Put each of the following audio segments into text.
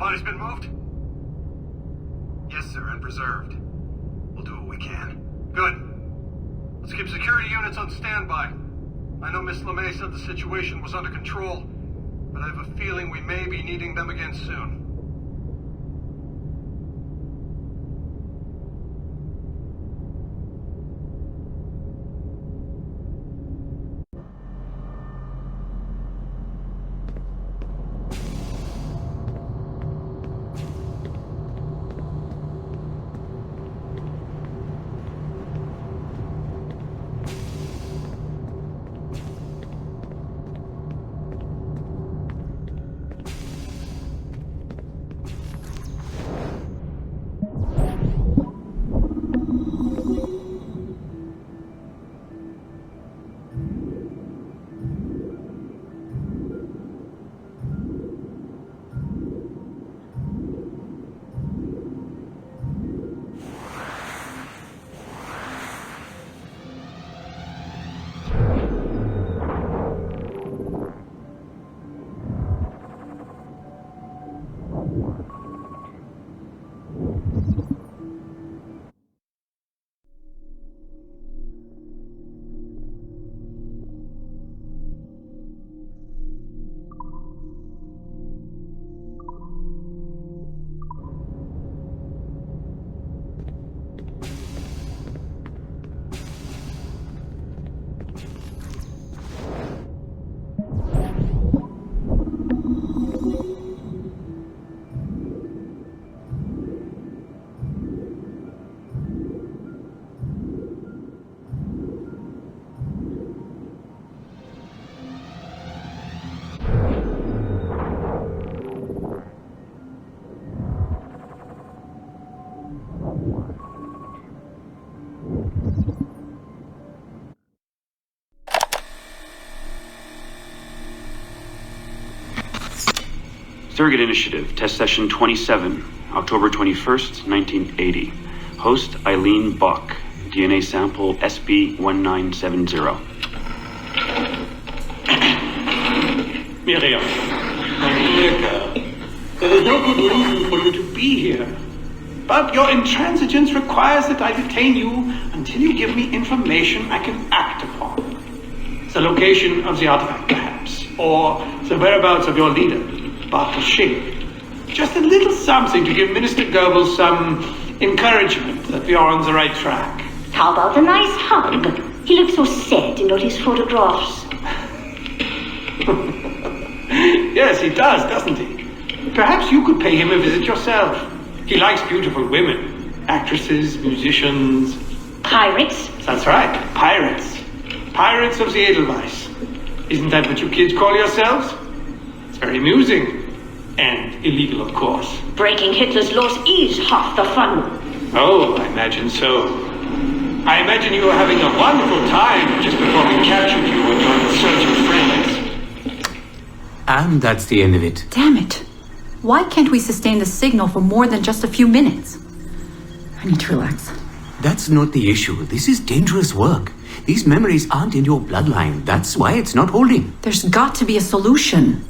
Body's been moved? Yes, sir, and preserved. We'll do what we can. Good. Let's keep security units on standby. I know Miss LeMay said the situation was under control, but I have a feeling we may be needing them again soon. Surrogate Initiative, Test Session 27, October 21st, 1980. Host Eileen Buck, DNA sample SB1970. Miriam, my dear girl, there is no good reason for you to be here. But your intransigence requires that I detain you until you give me information I can act upon. The location of the artifact, perhaps, or the whereabouts of your leader, Dr. Shink. Just a little something to give Minister Goebbels some encouragement that we are on the right track. How about a nice hug? He looks so sad in all his photographs. Yes, he does, doesn't he? Perhaps you could pay him a visit yourself. He likes beautiful women, actresses, musicians. Pirates? That's right, pirates. Pirates of the Edelweiss. Isn't that what you kids call yourselves? It's very amusing. And illegal, of course. Breaking Hitler's laws is half the fun. Oh, I imagine so. I imagine you were having a wonderful time just before we captured you and your insurgent friends. And that's the end of it. Damn it. Why can't we sustain the signal for more than just a few minutes? I need to relax. That's not the issue. This is dangerous work. These memories aren't in your bloodline. That's why it's not holding. There's got to be a solution.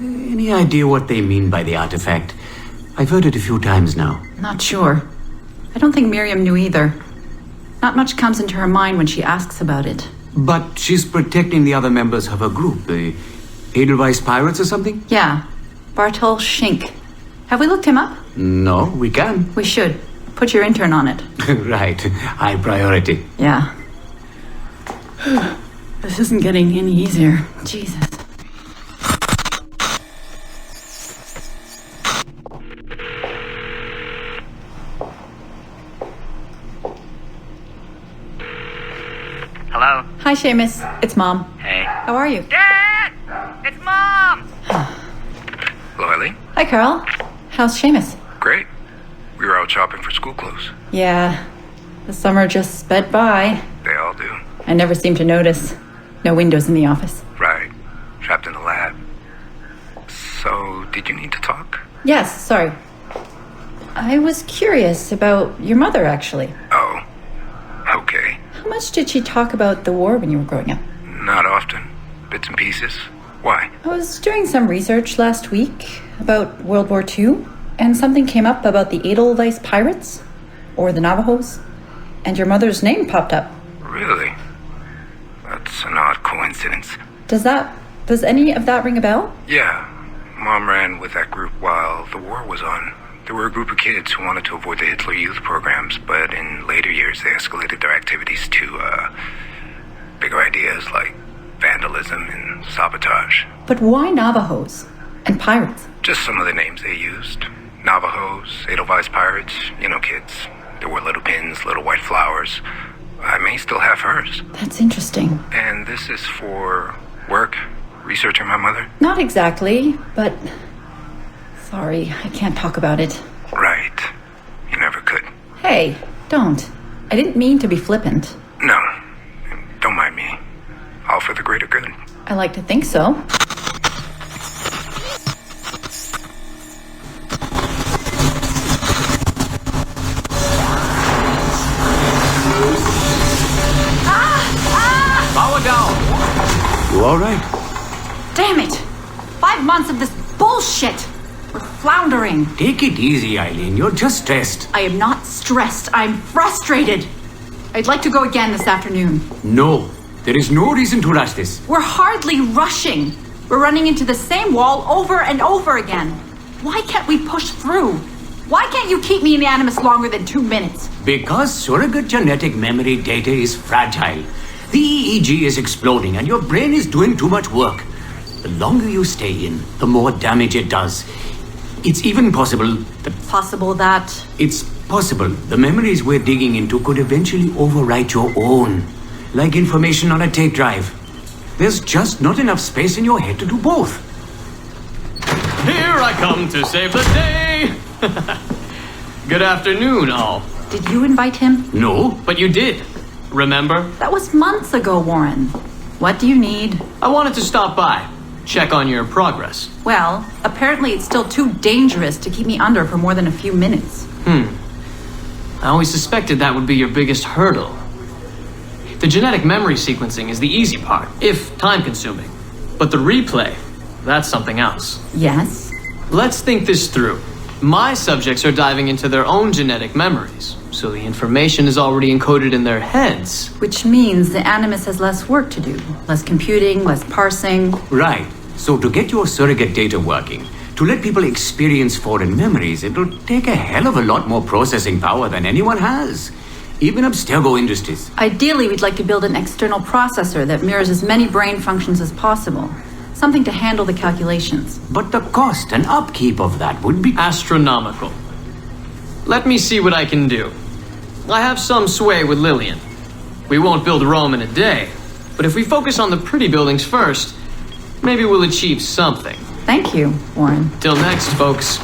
Any idea what they mean by the artifact? I've heard it a few times now. Not sure. I don't think Miriam knew either. Not much comes into her mind when she asks about it. But she's protecting the other members of her group, the Edelweiss Pirates or something? Yeah. Bartol Shink. Have we looked him up? No, we can. We should. Put your intern on it. Right. High priority. Yeah. This isn't getting any easier. Jesus. Hello? Hi, Seamus. It's Mom. Hey. How are you? Dad! It's Mom! Hello, Eileen. Hi, Carl. How's Seamus? Great. We were out shopping for school clothes. Yeah. The summer just sped by. They all do. I never seem to notice. No windows in the office. Right. Trapped in a lab. So, did you need to talk? Yes, sorry. I was curious about your mother, actually. Oh. Okay. How much did she talk about the war when you were growing up? Not often. Bits and pieces. Why? I was doing some research last week about World War II. And something came up about the Edelweiss pirates? Or the Navajos? And your mother's name popped up. Really? That's an odd coincidence. Does any of that ring a bell? Yeah. Mom ran with that group while the war was on. There were a group of kids who wanted to avoid the Hitler Youth programs, but in later years they escalated their activities to, bigger ideas like vandalism and sabotage. But why Navajos? And pirates? Just some of the names they used. Navajos, Edelweiss pirates, you know kids. There were little pins, little white flowers. I may still have hers. That's interesting. And this is for work? Researching my mother? Not exactly, but... Sorry, I can't talk about it. Right. You never could. Hey, don't. I didn't mean to be flippant. No. Don't mind me. All for the greater good. I like to think so. Power down. You all right? Damn it! 5 months of this bullshit! We're floundering. Take it easy, Eileen. You're just stressed. I am not stressed. I'm frustrated. I'd like to go again this afternoon. No. There is no reason to rush this. We're hardly rushing. We're running into the same wall over and over again. Why can't we push through? Why can't you keep me in the Animus longer than 2 minutes? Because surrogate genetic memory data is fragile. The EEG is exploding and your brain is doing too much work. The longer you stay in, the more damage it does. It's even possible that... Possible that... It's possible the memories we're digging into could eventually overwrite your own. Like information on a tape drive. There's just not enough space in your head to do both. Here I come to save the day! Good afternoon, all. Did you invite him? No. But you did. Remember? That was months ago, Warren. What do you need? I wanted to stop by. Check on your progress. Well, apparently it's still too dangerous to keep me under for more than a few minutes. I always suspected that would be your biggest hurdle. The genetic memory sequencing is the easy part, if time-consuming. But the replay, that's something else. Yes? Let's think this through. My subjects are diving into their own genetic memories, so the information is already encoded in their heads. Which means the Animus has less work to do. Less computing, less parsing. Right. So to get your surrogate data working, to let people experience foreign memories, it'll take a hell of a lot more processing power than anyone has. Even Abstergo Industries. Ideally, we'd like to build an external processor that mirrors as many brain functions as possible. Something to handle the calculations. But the cost and upkeep of that would be... Astronomical. Let me see what I can do. I have some sway with Lillian. We won't build Rome in a day, but if we focus on the pretty buildings first, maybe we'll achieve something. Thank you, Warren. Till next, folks.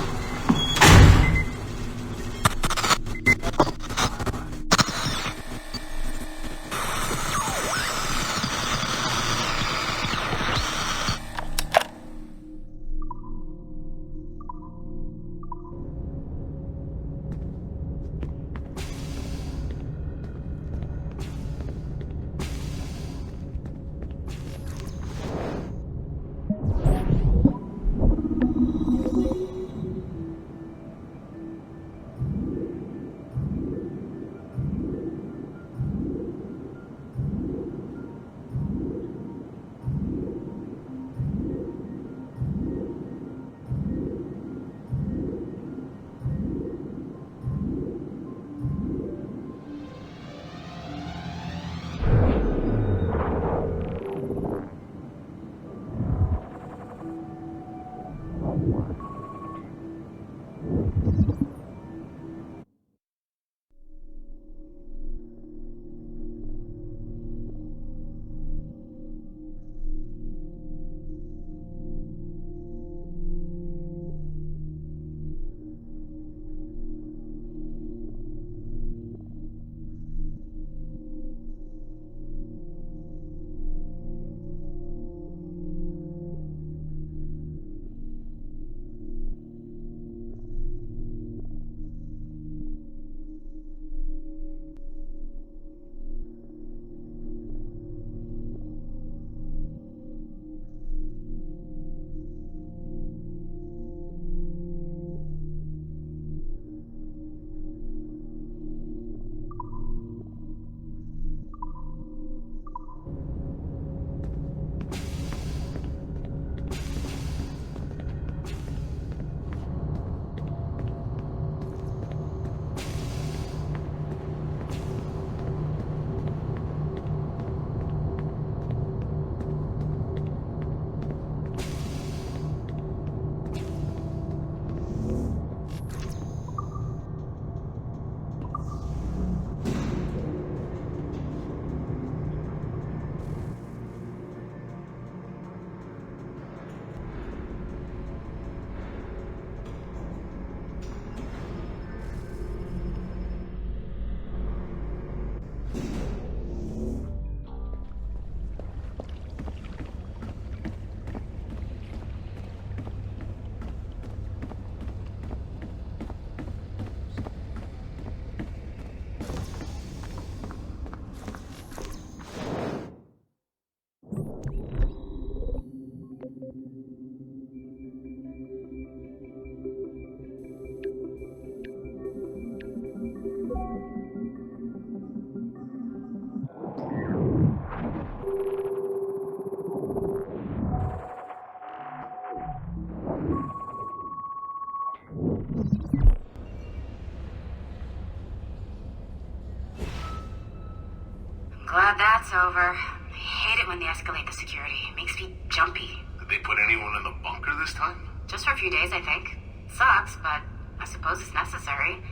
Glad that's over. I hate it when they escalate the security. It makes me jumpy. Did they put anyone in the bunker this time? Just for a few days, I think. Sucks, but I suppose it's necessary.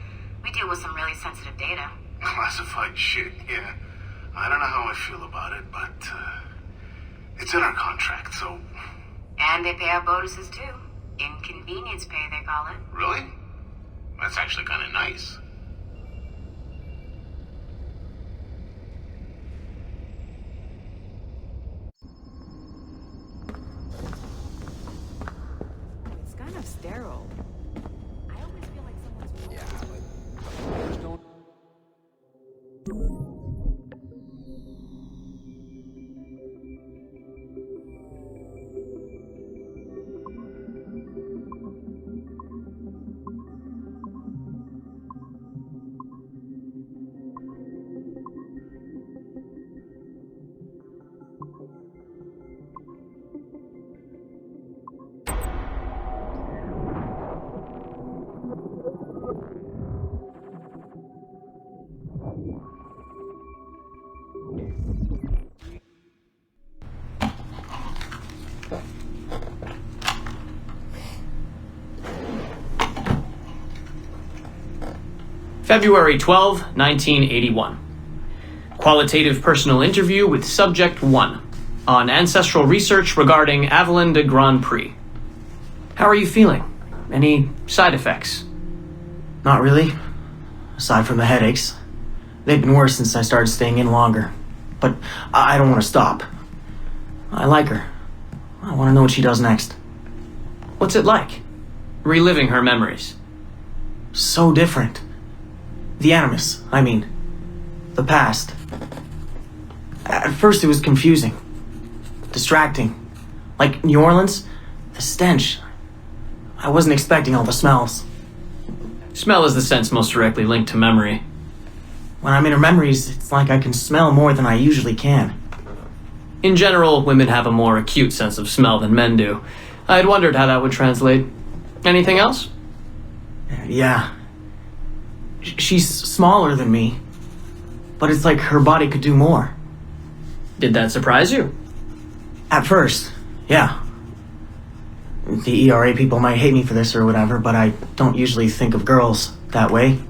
We deal with some really sensitive data. Classified shit, yeah. I don't know how I feel about it, but it's in our contract, so... And they pay out bonuses, too. Inconvenience pay, they call it. Really? That's actually kind of nice. It's kind of sterile. I always feel like someone's... Yeah, but just don't... February 12, 1981. Qualitative personal interview with Subject 1 on ancestral research regarding Avalon de Grand Prix. How are you feeling? Any side effects? Not really. Aside from the headaches. They've been worse since I started staying in longer. But I don't want to stop. I like her. I want to know what she does next. What's it like? Reliving her memories. So different. The Animus, I mean. The past. At first it was confusing. Distracting. Like New Orleans, the stench. I wasn't expecting all the smells. Smell is the sense most directly linked to memory. When I'm in her memories, it's like I can smell more than I usually can. In general, women have a more acute sense of smell than men do. I had wondered how that would translate. Anything else? Yeah. She's smaller than me, but it's like her body could do more. Did that surprise you? At first, yeah. The ERA people might hate me for this or whatever, but I don't usually think of girls that way.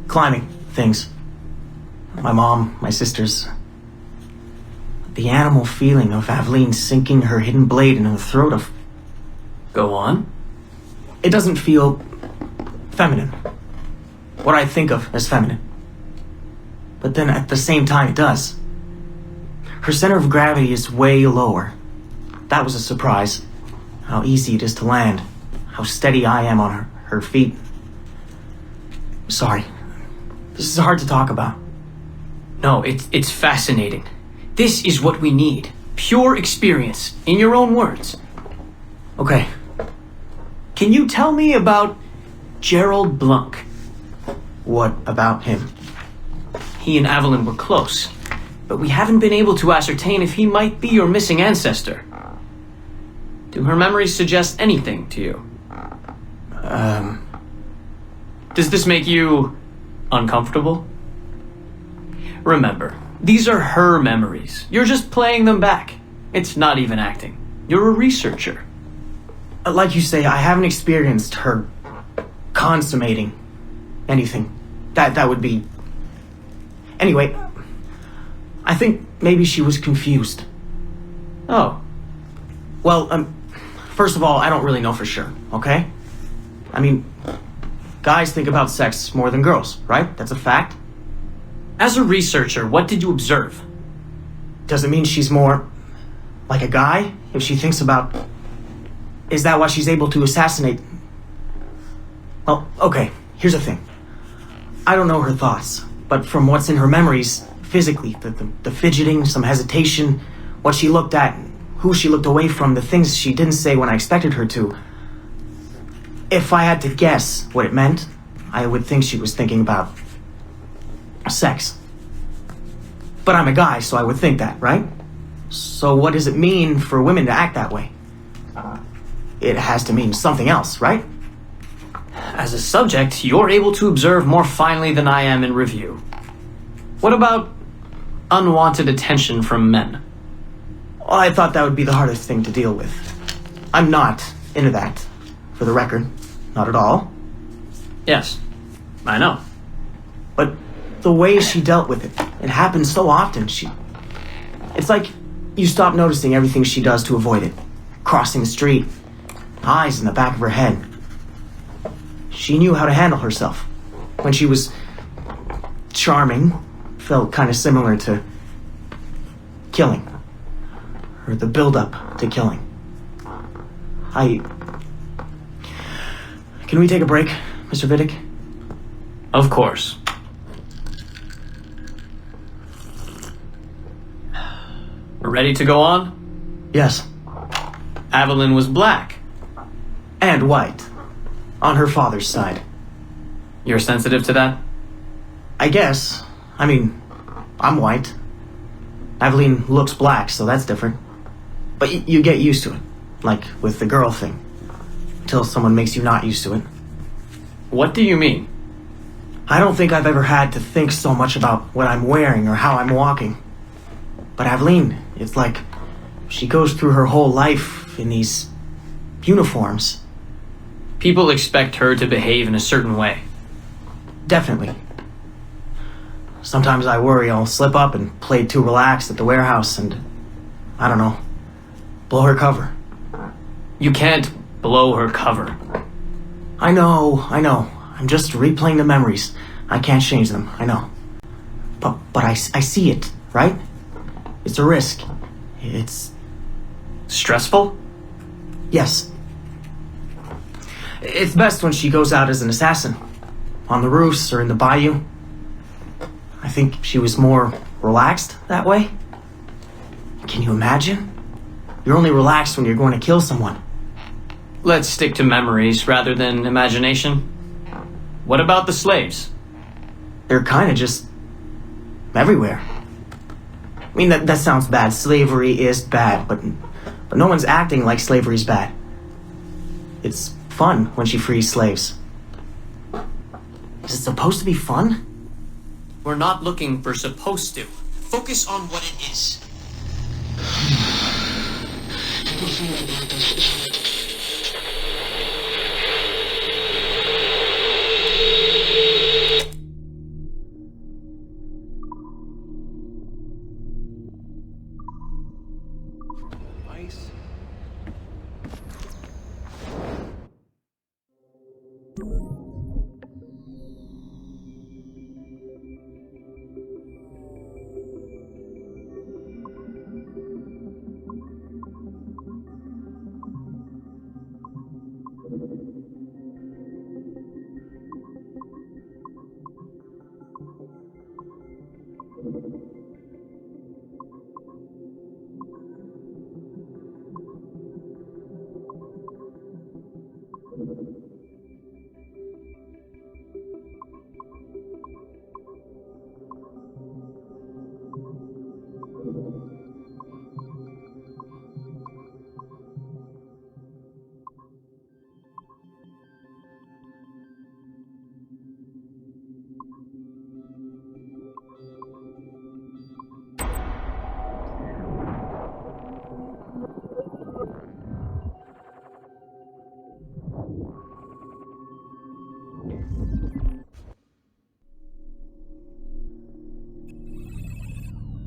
Climbing things. My mom, my sisters. The animal feeling of Aveline sinking her hidden blade into the throat of... Go on. It doesn't feel feminine. What I think of as feminine. But then at the same time it does. Her center of gravity is way lower. That was a surprise. How easy it is to land. How steady I am on her feet. Sorry. This is hard to talk about. No, it's fascinating. This is what we need. Pure experience, in your own words. Okay. Can you tell me about Gerald Blanc? What about him? He and Avalon were close, but we haven't been able to ascertain if he might be your missing ancestor. Do her memories suggest anything to you? Does this make you uncomfortable? Remember, these are her memories. You're just playing them back. It's not even acting. You're a researcher. Like you say, I haven't experienced her consummating anything. That would be... Anyway, I think maybe she was confused. Oh. Well, first of all, I don't really know for sure, okay? I mean, guys think about sex more than girls, right? That's a fact. As a researcher, what did you observe? Does it mean she's more like a guy if she thinks about... Is that why she's able to assassinate... Well, okay, here's the thing. I don't know her thoughts, but from what's in her memories, physically, the fidgeting, some hesitation, what she looked at, who she looked away from, the things she didn't say when I expected her to. If I had to guess what it meant, I would think she was thinking about sex. But I'm a guy, so I would think that, right? So what does it mean for women to act that way? It has to mean something else, right? As a subject, you're able to observe more finely than I am in review. What about unwanted attention from men. Well, I thought that would be the hardest thing to deal with. I'm not into that, for the record. Not at all. Yes, I know. But the way she dealt with it, it happens so often. It's like you stop noticing everything she does to avoid it. Crossing the street, eyes in the back of her head. She knew how to handle herself. When she was charming, felt kind of similar to killing. Or the build-up to killing. Can we take a break, Mr. Vidic? Of course. We're ready to go on? Yes. Evelyn was black. And white. On her father's side. You're sensitive to that? I guess. I mean, I'm white. Aveline looks black, so that's different. But you get used to it. Like with the girl thing. Until someone makes you not used to it. What do you mean? I don't think I've ever had to think so much about what I'm wearing or how I'm walking. But Aveline, it's like she goes through her whole life in these uniforms. People expect her to behave in a certain way. Definitely. Sometimes I worry I'll slip up and play too relaxed at the warehouse and, I don't know, blow her cover. You can't blow her cover. I know. I'm just replaying the memories. I can't change them, I know. But I see it, right? It's a risk. It's... stressful? Yes. It's best when she goes out as an assassin. On the roofs or in the bayou. I think she was more relaxed that way. Can you imagine? You're only relaxed when you're going to kill someone. Let's stick to memories rather than imagination. What about the slaves? They're kind of just... everywhere. I mean, that sounds bad. Slavery is bad, but no one's acting like slavery's bad. It's fun when she frees slaves. Is it supposed to be fun? We're not looking for supposed to. Focus on what it is.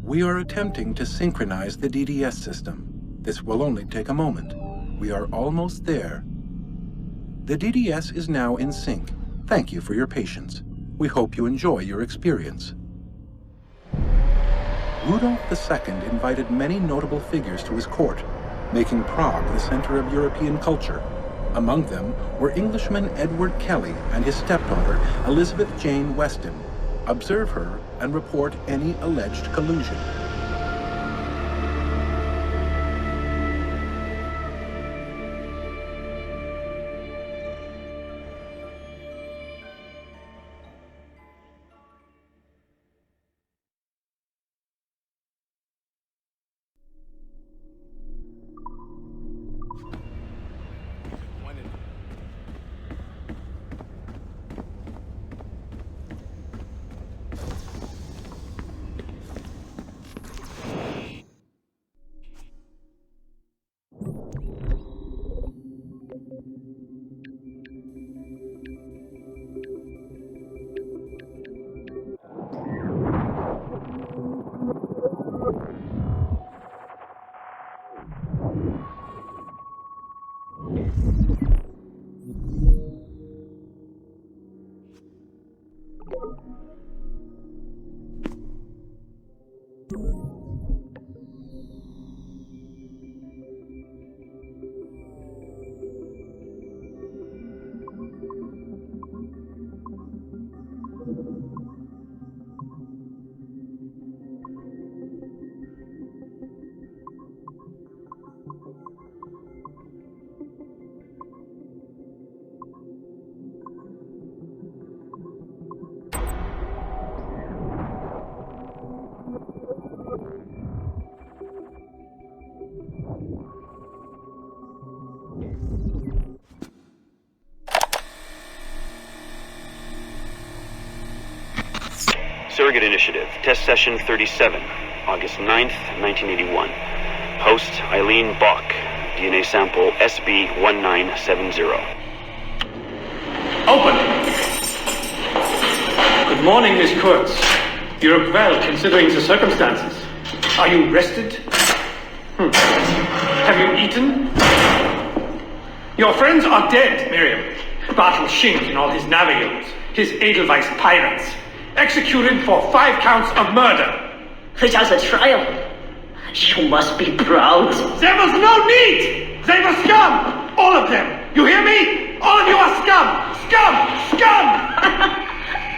We are attempting to synchronize the DDS system. This will only take a moment. We are almost there. The DDS is now in sync. Thank you for your patience. We hope you enjoy your experience. Rudolf II invited many notable figures to his court, making Prague the center of European culture. Among them were Englishman Edward Kelly and his stepdaughter, Elizabeth Jane Weston. Observe her and report any alleged collusion. Surrogate Initiative, Test Session 37, August 9th, 1981. Host, Eileen Bach, DNA sample SB1970. Open! Good morning, Miss Kurtz. You look well, considering the circumstances. Are you rested? Have you eaten? Your friends are dead, Miriam. Bartel Schink and all his navigators, his Edelweiss pirates, executed for 5 counts of murder. Without a trial. You must be proud. There was no need! They were scum! All of them! You hear me? All of you are scum! Scum! Scum!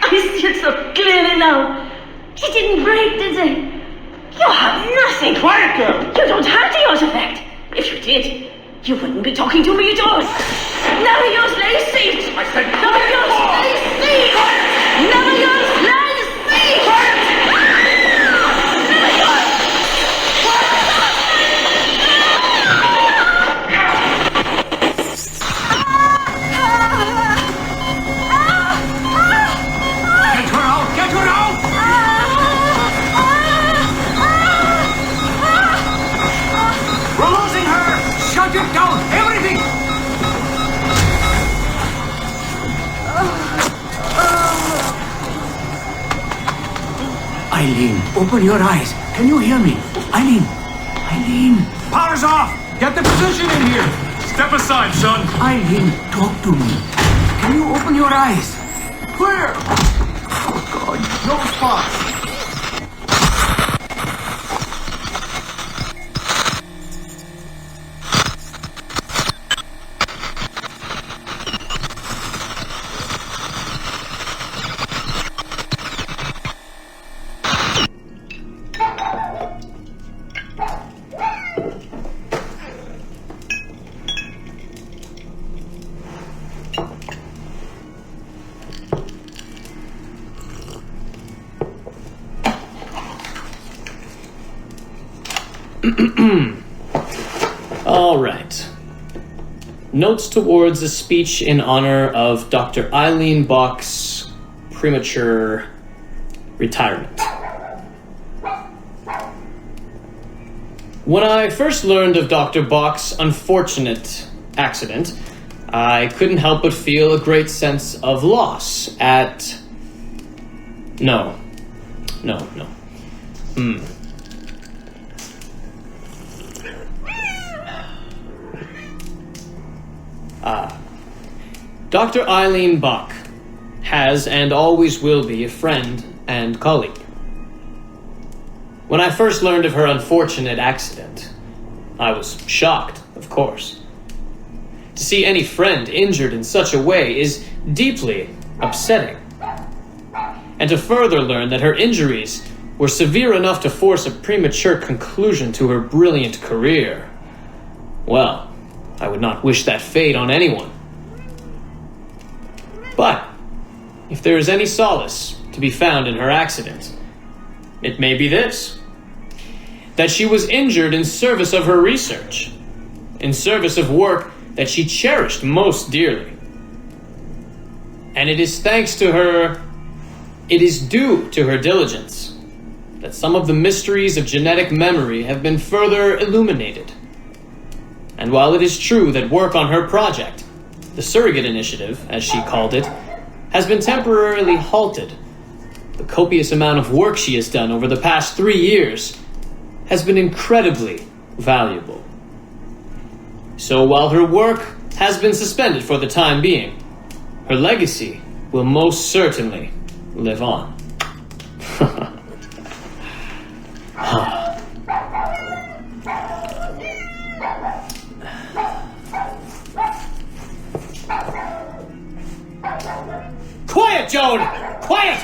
I see it so clearly now. He didn't break, did they? You have nothing. Quiet, girl! You don't have the artifact. If you did, you wouldn't be talking to me at all. Never use lazy. I said never use lazy. Never use lazy. Quiet! Never use. Get her out! Get her out! We're losing her! Shut it down! Everything! Eileen, open your eyes. Can you hear me? Eileen! Eileen! Power's off! Get the position in here! Step aside, son! Eileen, talk to me. Can you open your eyes? Clear! Oh, God. No response! All right. Notes towards a speech in honor of Dr. Eileen Bach's premature retirement. When I first learned of Dr. Bach's unfortunate accident, I couldn't help but feel a great sense of loss at... No. Dr. Eileen Bach has and always will be a friend and colleague. When I first learned of her unfortunate accident, I was shocked, of course. To see any friend injured in such a way is deeply upsetting. And to further learn that her injuries were severe enough to force a premature conclusion to her brilliant career, well, I would not wish that fate on anyone. But if there is any solace to be found in her accident, it may be this: that she was injured in service of her research, in service of work that she cherished most dearly. And it is thanks to her, it is due to her diligence, that some of the mysteries of genetic memory have been further illuminated. And while it is true that work on her project, the Surrogate Initiative, as she called it, has been temporarily halted, the copious amount of work she has done over the past 3 years has been incredibly valuable. So while her work has been suspended for the time being, her legacy will most certainly live on. Quiet, Joan! Quiet!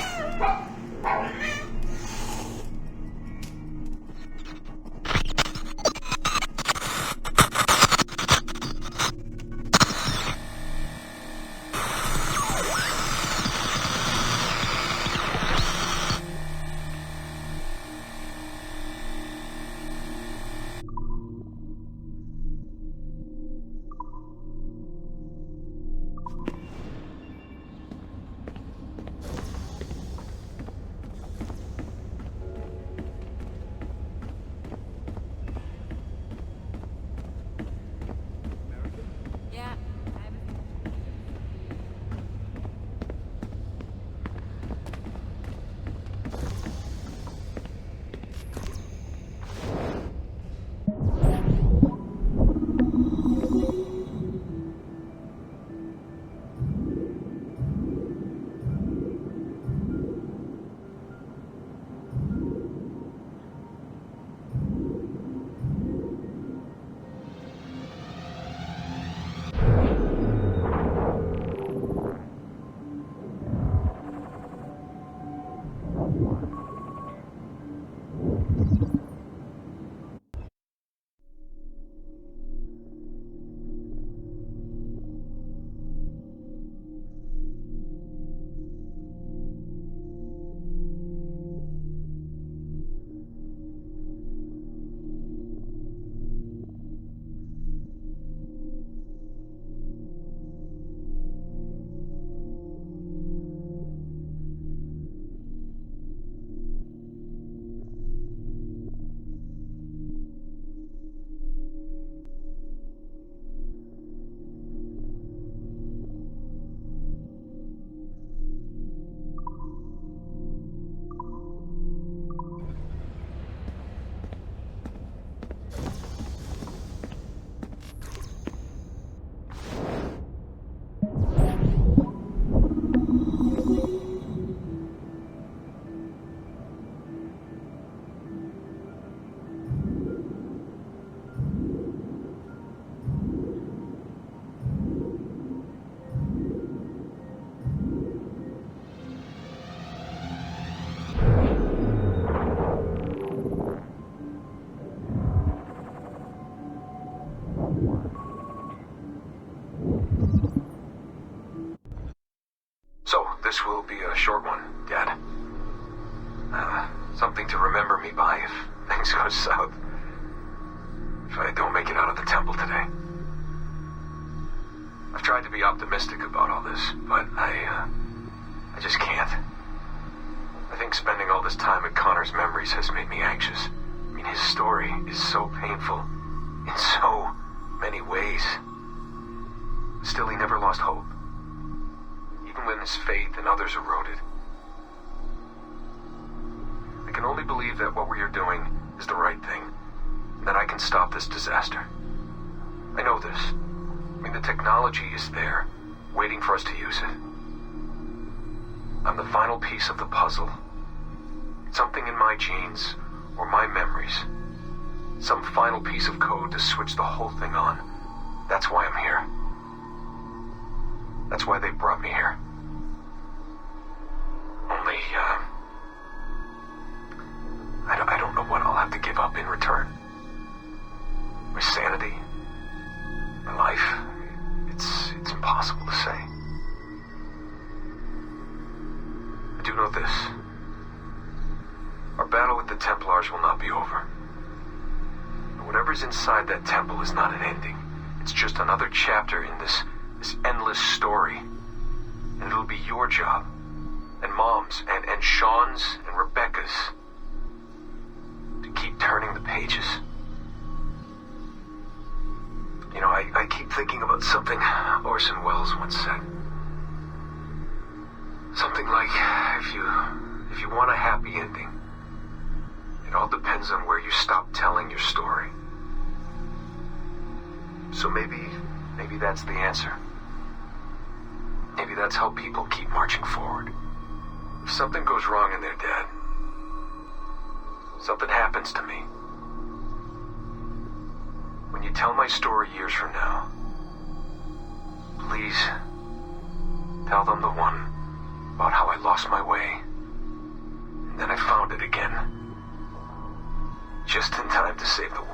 So, this will be a short one, Dad. Something to remember me by if things go south. If I don't make it out of the temple today. I've tried to be optimistic about all this, but I just can't. I think spending all this time in Connor's memories has made me anxious. I mean, his story is so painful in so many ways. Still, he never lost hope. Even when his faith in others eroded. I can only believe that what we are doing is the right thing, and that I can stop this disaster. I know this. I mean, the technology is there, waiting for us to use it. I'm the final piece of the puzzle. Something in my genes, or my memories. Some final piece of code to switch the whole thing on. That's why I'm here. That's why they brought me here. Only, I don't know what I'll have to give up in return. My sanity, my life, it's impossible to say. I do know this. Our battle with the Templars will not be over. And whatever's inside that temple is not an ending. It's just another chapter in this endless story. And it'll be your job, and Mom's, and Sean's, and Rebecca's, to keep turning the pages. You know, I keep thinking about something Orson Welles once said. Something like, if you want a happy ending, it all depends on where you stop telling your story. So maybe that's the answer. Maybe that's how people keep marching forward. If something goes wrong in there, Dad, something happens to me. When you tell my story years from now, please tell them the one about how I lost my way, and then I found it again. Just in time to save the world.